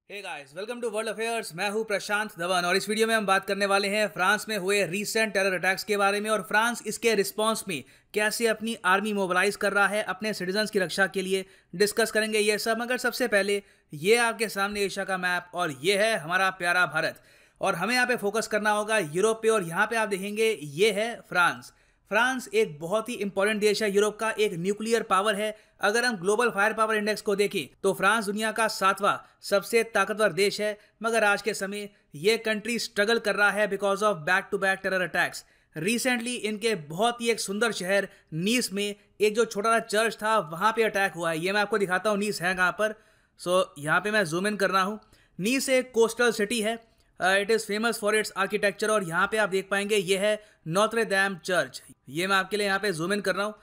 Hey guys, welcome to world affairs. मैं हूं प्रशांत धवन और इस वीडियो में हम बात करने वाले हैं फ्रांस में हुए रीसेंट टेरर अटैक्स के बारे में और फ्रांस इसके रिस्पांस में कैसे अपनी आर्मी मोबिलाइज कर रहा है अपने सिटीजन्स की रक्षा के लिए। डिस्कस करेंगे ये सब, मगर सबसे पहले ये आपके सामने एशिया का मैप और ये है हमारा प्यारा भारत। और हमें यहाँ पे फोकस करना होगा यूरोप पे, और यहाँ पे आप देखेंगे ये है फ्रांस। फ्रांस एक बहुत ही इंपॉर्टेंट देश है, यूरोप का एक न्यूक्लियर पावर है। अगर हम ग्लोबल फायर पावर इंडेक्स को देखें तो फ्रांस दुनिया का 7वां सबसे ताकतवर देश है, मगर आज के समय ये कंट्री स्ट्रगल कर रहा है because of back to back terror attacks. Recently इनके बहुत ही एक सुंदर शहर नीस में एक जो छोटा सा चर्च था वहां पे अटैक हुआ है। ये मैं आपको दिखाता हूँ नीस है कहाँ पर। यहाँ पे मैं जूम इन कर रहा हूँ। नीस एक कोस्टल सिटी है। It is famous for its architecture और यहाँ पे आप देख पाएंगे ये है नोत्रे डैम चर्च। ये मैं आपके लिए यहाँ पे जूम इन कर रहा हूँ।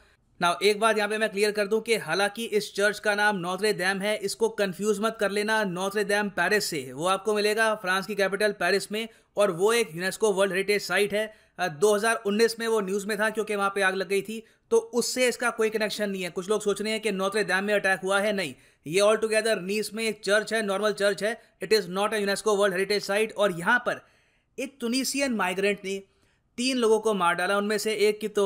नाउ एक बात यहाँ पे मैं क्लियर कर दूं कि हालांकि इस चर्च का नाम नोत्रे डैम है, इसको कंफ्यूज मत कर लेना नोत्रे डैम पेरिस से। वो आपको मिलेगा फ्रांस की कैपिटल पेरिस में और वो एक यूनेस्को वर्ल्ड हेरिटेज साइट है। 2019 में वो न्यूज़ में था क्योंकि वहाँ पे आग लग गई थी, तो उससे इसका कोई कनेक्शन नहीं है। कुछ लोग सोच रहे हैं कि नोत्रे डैम में अटैक हुआ है, नहीं, ये ऑल टुगेदर नीस में एक चर्च है, नॉर्मल चर्च है। It is not a UNESCO world heritage site. और यहाँ पर एक तुनीसियन माइग्रेंट ने 3 लोगों को मार डाला। उनमें से एक की तो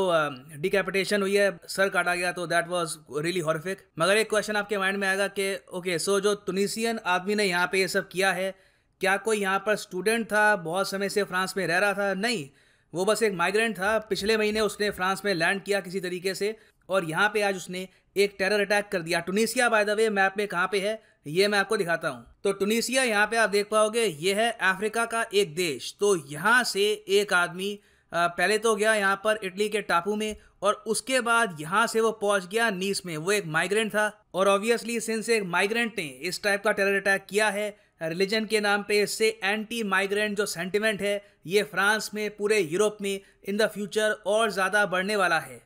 डिकैपिटेशन हुई है, सर काटा गया, तो दैट वाज रियली हॉरिफिक। मगर एक क्वेश्चन आपके माइंड में आएगा कि ओके, सो जो तुनीसियन आदमी ने यहाँ पे ये सब किया है, क्या कोई यहाँ पर स्टूडेंट था, बहुत समय से फ्रांस में रह रहा था? नहीं, वो बस एक माइग्रेंट था। पिछले महीने उसने फ्रांस में लैंड किया किसी तरीके से और यहाँ पे आज उसने एक टेरर अटैक कर दिया। टुनीसिया बाय द वे मैप में कहाँ पे है ये मैं आपको दिखाता हूँ। तो टुनीसिया यहाँ पे आप देख पाओगे, ये है अफ्रीका का एक देश। तो यहाँ से एक आदमी पहले तो गया यहाँ पर इटली के टापू में और उसके बाद यहाँ से वो पहुंच गया नीस में। वो एक माइग्रेंट था और ऑब्वियसली सिंस एक माइग्रेंट ने इस टाइप का टेरर अटैक किया है रिलीजन के नाम पे, इससे एंटी माइग्रेंट जो सेंटिमेंट है ये फ्रांस में, पूरे यूरोप में इन द फ्यूचर और ज़्यादा बढ़ने वाला है।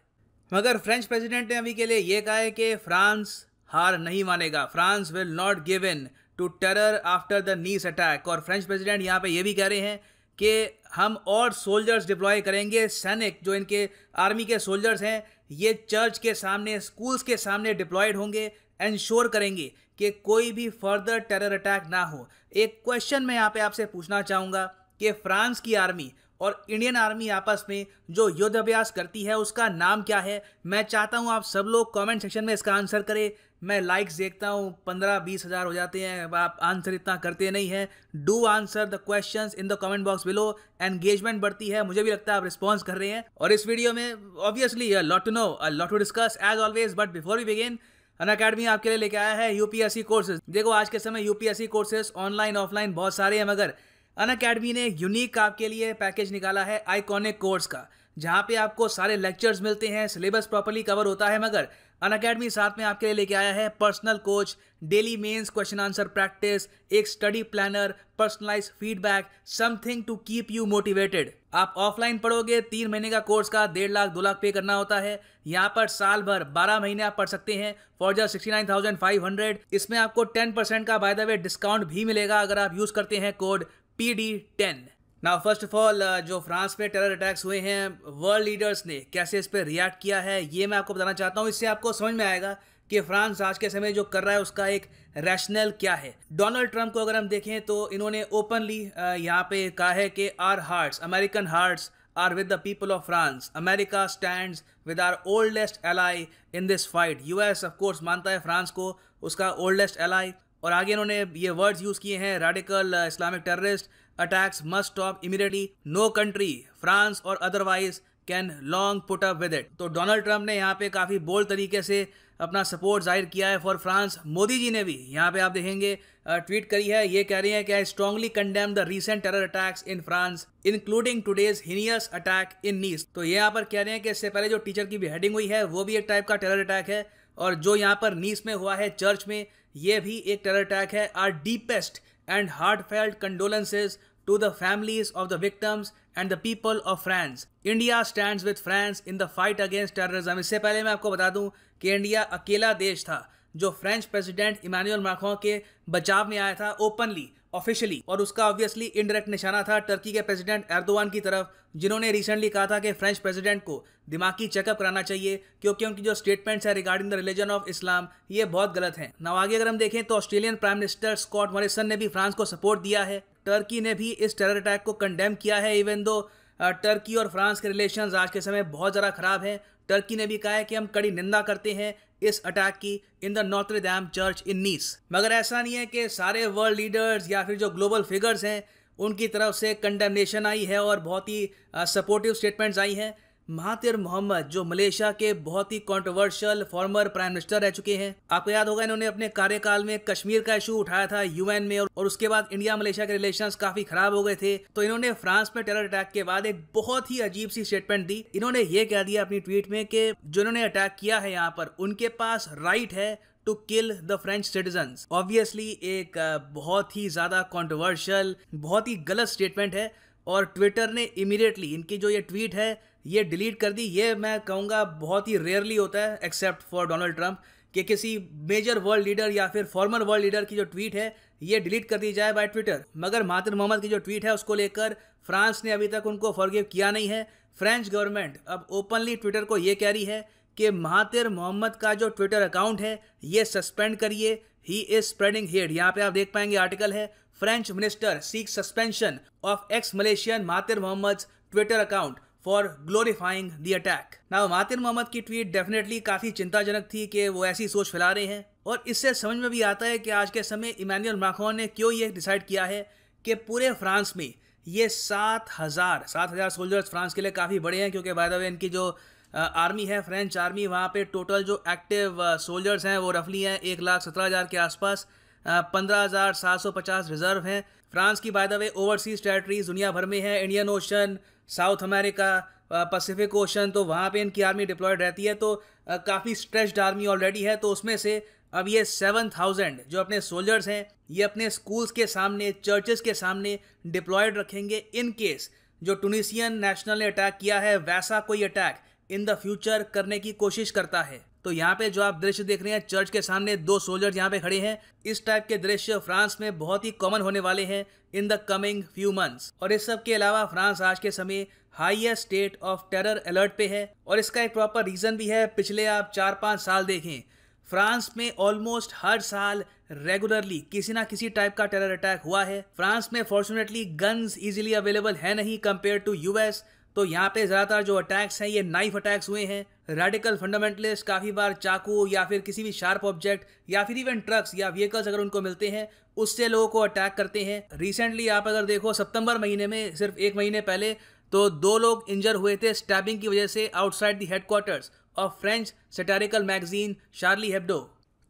मगर फ्रेंच प्रेसिडेंट ने अभी के लिए ये कहा है कि फ्रांस हार नहीं मानेगा, France will not give in to terror after the Nice attack. और फ्रेंच प्रेसिडेंट यहाँ पे ये भी कह रहे हैं कि हम और सोल्जर्स डिप्लॉय करेंगे। सैनिक जो इनके आर्मी के सोल्जर्स हैं ये चर्च के सामने, स्कूल्स के सामने डिप्लॉयड होंगे, इंश्योर करेंगे कि कोई भी फर्दर टेरर अटैक ना हो। एक क्वेश्चन मैं यहाँ पे आपसे पूछना चाहूँगा कि फ्रांस की आर्मी और इंडियन आर्मी आपस में जो युद्ध अभ्यास करती है उसका नाम क्या है? मैं चाहता हूँ आप सब लोग कमेंट सेक्शन में इसका आंसर करें। मैं लाइक्स देखता हूँ 15-20 हज़ार हो जाते हैं, आप आंसर इतना करते नहीं हैं। Do answer the questions in the comment box below. Engagement बढ़ती है, मुझे भी लगता है आप रिस्पॉन्स कर रहे हैं। और इस वीडियो में obviously lot to know, lot to discuss as always, but before we begin, Unacademy आपके लिए लेके आया है यूपीएससी कोर्सेज। देखो आज के समय यूपीएससी कोर्सेज ऑनलाइन ऑफलाइन बहुत सारे हैं, मगर अनअकैडमी ने यूनिक आपके लिए पैकेज निकाला है आइकॉनिक कोर्स का, जहाँ पे आपको सारे लेक्चर्स मिलते हैं, सिलेबस प्रॉपर्ली कवर होता है। मगर अनअकैडमी साथ में आपके लिए लेके आया है personal coach, daily mains question answer practice, एक study planner, personalise feedback, something to keep you motivated. आप ऑफलाइन पढ़ोगे 3 महीने का कोर्स का 1.5 लाख 2 लाख पे करना होता है। यहाँ पर साल भर 12 महीने आप पढ़ सकते हैं फॉर जस्ट 69,500। इसमें आपको 10% का बाय द वे डिस्काउंट भी मिलेगा अगर आप यूज करते हैं code PD10। Now first of all, जो फ्रांस में टेरर अटैक्स हुए हैं, वर्ल्ड लीडर्स ने कैसे इस पर रिएक्ट किया है ये मैं आपको बताना चाहता हूँ। इससे आपको समझ में आएगा कि फ्रांस आज के समय जो कर रहा है उसका एक रैशनल क्या है। डोनाल्ड ट्रंप को अगर हम देखें तो इन्होंने ओपनली यहाँ पे कहा है कि our hearts, American hearts are with the people of France. America stands with our oldest ally in this fight. US of course मानता है फ्रांस को उसका ओल्डेस्ट एलाई। और आगे इन्होंने ये वर्ड्स यूज किए हैं, radical Islamic terrorist attacks must stop immediately, no country France or otherwise can long put up with it. तो डोनाल्ड ट्रंप ने यहाँ पे काफ़ी बोल्ड तरीके से अपना सपोर्ट जाहिर किया है फॉर फ्रांस। मोदी जी ने भी यहाँ पे आप देखेंगे ट्वीट करी है, ये कह रही हैं कि I strongly condemn the recent terror attacks in France including today's heinous attack in Nice. तो ये यहाँ पर कह रहे हैं कि इससे पहले जो टीचर की बेहेडिंग हुई है वो भी एक टाइप का टेरर अटैक है, और जो यहाँ पर नीस में हुआ है चर्च में ये भी एक टेरर अटैक है। Our deepest and heartfelt condolences to the families of the victims and the people of France. India stands with France in the fight against terrorism. इससे पहले मैं आपको बता दूं कि इंडिया अकेला देश था जो फ्रेंच प्रेसिडेंट इमानुएल मैक्रों के बचाव में आया था ओपनली ऑफिशियली, और उसका ऑब्वियसली इनडायरेक्ट निशाना था टर्की के प्रेसिडेंट एर्दोगान की तरफ, जिन्होंने रिसेंटली कहा था कि फ्रेंच प्रेसिडेंट को दिमागी चेकअप कराना चाहिए क्योंकि उनकी जो स्टेटमेंट्स है regarding the religion of Islam ये बहुत गलत हैं। नाउ आगे अगर हम देखें तो Australian prime minister Scott Morrison ने भी फ्रांस को सपोर्ट दिया है। टर्की ने भी इस टेरर अटैक को कंडेम किया है, इवन दो टर्की और फ्रांस के रिलेशंस आज के समय बहुत ज़्यादा खराब हैं। टर्की ने भी कहा है कि हम कड़ी निंदा करते हैं इस अटैक की in the Notre Dame church in Nice. मगर ऐसा नहीं है कि सारे वर्ल्ड लीडर्स या फिर जो ग्लोबल फिगर्स हैं उनकी तरफ से कंडेमनेशन आई है और बहुत ही सपोर्टिव स्टेटमेंट्स आई हैं। महातिर मोहम्मद जो मलेशिया के बहुत ही कंट्रोवर्शियल फॉर्मर प्राइम मिनिस्टर रह चुके हैं, आपको याद होगा इन्होंने अपने कार्यकाल में कश्मीर का इशू उठाया था यूएन में, और उसके बाद इंडिया मलेशिया के रिलेशंस काफी खराब हो गए थे। तो इन्होंने फ्रांस में टेरर अटैक के बाद एक बहुत ही अजीब सी स्टेटमेंट दी। इन्होंने ये कह दिया अपनी ट्वीट में कि जो इन्होंने अटैक किया है यहाँ पर उनके पास राइट है to kill the French citizens. Obviously एक बहुत ही ज्यादा कंट्रोवर्शियल, बहुत ही गलत स्टेटमेंट है, और ट्विटर ने इमीडिएटली इनकी जो ये ट्वीट है ये डिलीट कर दी। ये मैं कहूँगा बहुत ही रेयरली होता है एक्सेप्ट फॉर डोनाल्ड ट्रंप कि किसी मेजर वर्ल्ड लीडर या फिर फॉर्मर वर्ल्ड लीडर की जो ट्वीट है ये डिलीट कर दी जाए बाय ट्विटर। मगर महातिर मोहम्मद की जो ट्वीट है उसको लेकर फ्रांस ने अभी तक उनको फॉरगिव किया नहीं है। फ्रेंच गवर्नमेंट अब ओपनली ट्विटर को ये कह रही है कि महातिर मोहम्मद का जो ट्विटर अकाउंट है ये सस्पेंड करिए, ही इज स्प्रेडिंग हेट। यहाँ पे आप देख पाएंगे आर्टिकल है, French minister seek suspension of x Malaysian Mahathir Mohamad Twitter account for glorifying the attack. Now Mahathir Mohamad की ट्वीट डेफिनेटली काफी चिंताजनक थी कि वो ऐसी सोच फैला रहे हैं, और इससे समझ में भी आता है कि आज के समय इमैनुअल मैक्रोन ने क्यों ये डिसाइड किया है कि पूरे फ्रांस में ये 7,000 सोल्जर्स फ्रांस के लिए काफ़ी बड़े हैं, क्योंकि बाय द वे इनकी जो आर्मी है फ्रेंच आर्मी, वहाँ पे टोटल जो एक्टिव सोल्जर्स हैं वो रफली हैं 1,17,000 के आसपास। 15,750 रिजर्व हैं। फ्रांस की by the way overseas territories दुनिया भर में है, Indian ocean, south America, Pacific ocean, तो वहाँ पे इनकी आर्मी डिप्लॉयड रहती है। तो काफ़ी स्ट्रेच्ड आर्मी ऑलरेडी है। तो उसमें से अब ये 7,000 जो अपने सोल्जर्स हैं ये अपने स्कूल्स के सामने, चर्चेस के सामने डिप्लॉयड रखेंगे इन केस जो टूनिसियन नेशनल ने अटैक किया है वैसा कोई अटैक इन द फ्यूचर करने की कोशिश करता है। तो यहाँ पे जो आप दृश्य देख रहे हैं, चर्च के सामने 2 सोल्जर्स यहाँ पे खड़े हैं, इस टाइप के दृश्य फ्रांस में बहुत ही कॉमन होने वाले हैं in the coming few months. और इस सब के अलावा फ्रांस आज के समय highest state of terror alert पे है, और इसका एक प्रॉपर रीजन भी है। पिछले आप 4-5 साल देखें, फ्रांस में ऑलमोस्ट हर साल रेगुलरली किसी ना किसी टाइप का टेरर अटैक हुआ है। फ्रांस में फॉर्चुनेटली गन्स इजीली अवेलेबल है नहीं कंपेयर टू यूएस, तो यहाँ पे ज़्यादातर जो अटैक्स हैं ये नाइफ अटैक्स हुए हैं। रेडिकल फंडामेंटलिस्ट काफ़ी बार चाकू या फिर किसी भी शार्प ऑब्जेक्ट या फिर इवन ट्रक्स या व्हीकल्स अगर उनको मिलते हैं उससे लोगों को अटैक करते हैं। रिसेंटली आप अगर देखो सितंबर महीने में, सिर्फ 1 महीने पहले, तो 2 लोग इंजर हुए थे स्टैबिंग की वजह से outside the headquarters of French satirical magazine Charlie Hebdo.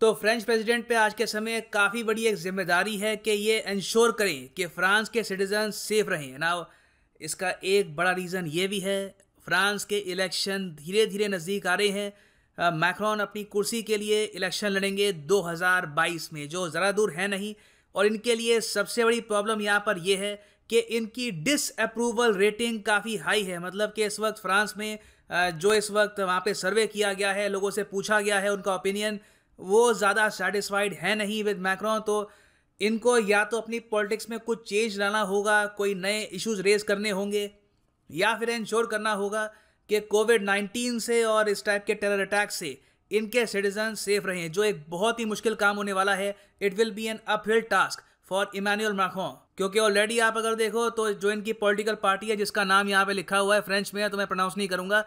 तो फ्रेंच प्रेसिडेंट पे आज के समय काफ़ी बड़ी एक जिम्मेदारी है कि ये इंश्योर करें कि फ्रांस के सिटीजन सेफ रहें। नाउ इसका एक बड़ा रीज़न ये भी है, फ्रांस के इलेक्शन धीरे धीरे नज़दीक आ रहे हैं। मैक्रोन अपनी कुर्सी के लिए इलेक्शन लड़ेंगे 2022 में, जो ज़रा दूर है नहीं। और इनके लिए सबसे बड़ी प्रॉब्लम यहाँ पर यह है कि इनकी डिसअप्रूवल रेटिंग काफ़ी हाई है। मतलब कि इस वक्त फ्रांस में जो इस वक्त वहाँ पे सर्वे किया गया है, लोगों से पूछा गया है उनका ओपिनियन, वो ज़्यादा सेटिस्फाइड है नहीं विद मैक्रोन। तो इनको या तो अपनी पॉलिटिक्स में कुछ चेंज लाना होगा, कोई नए इश्यूज रेज करने होंगे, या फिर इंश्योर करना होगा कि कोविड-19 से और इस टाइप के टेरर अटैक से इनके सिटीजन सेफ रहें, जो एक बहुत ही मुश्किल काम होने वाला है। It will be an uphill task for Emmanuel Macron, क्योंकि ऑलरेडी आप अगर देखो तो जो इनकी पॉलिटिकल पार्टी है जिसका नाम यहाँ पे लिखा हुआ है, फ्रेंच में है तो मैं प्रोनाउंस नहीं करूँगा,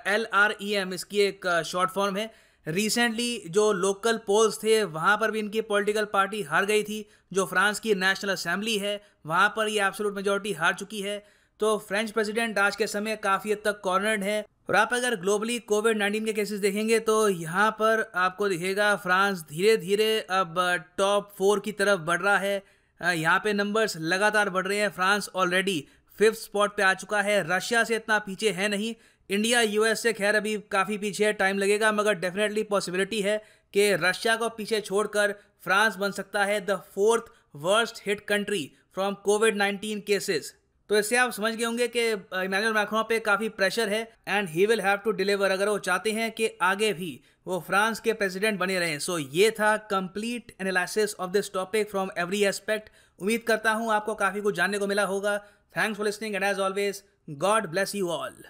LREM इसकी एक शॉर्ट फॉर्म है। रिसेंटली जो लोकल पोल्स थे वहाँ पर भी इनकी पॉलिटिकल पार्टी हार गई थी। जो फ्रांस की नेशनल असेंबली है वहाँ पर ये एब्सोल्यूट मेजॉरिटी हार चुकी है। तो फ्रेंच प्रेसिडेंट आज के समय काफ़ी हद तक कॉर्नर्ड है। और आप अगर ग्लोबली कोविड-19 के केसेस देखेंगे तो यहाँ पर आपको दिखेगा फ्रांस धीरे धीरे अब टॉप 4 की तरफ बढ़ रहा है। यहाँ पे नंबर्स लगातार बढ़ रहे हैं। फ्रांस ऑलरेडी 5th स्पॉट पे आ चुका है, रशिया से इतना पीछे है नहीं। इंडिया यूएस से खैर अभी काफ़ी पीछे है, टाइम लगेगा, मगर डेफिनेटली पॉसिबिलिटी है कि रशिया को पीछे छोड़कर फ्रांस बन सकता है the 4th worst hit country from covid cases. तो इससे आप समझ गए होंगे कि इमैनुअल मैक्रोन पे काफ़ी प्रेशर है and he will have to deliver, अगर वो चाहते हैं कि आगे भी वो फ्रांस के प्रेसिडेंट बने रहें। सो ये था complete analysis of this topic from every aspect. उम्मीद करता हूँ आपको काफ़ी कुछ जानने को मिला होगा। Thanks for listening and as always God bless you all.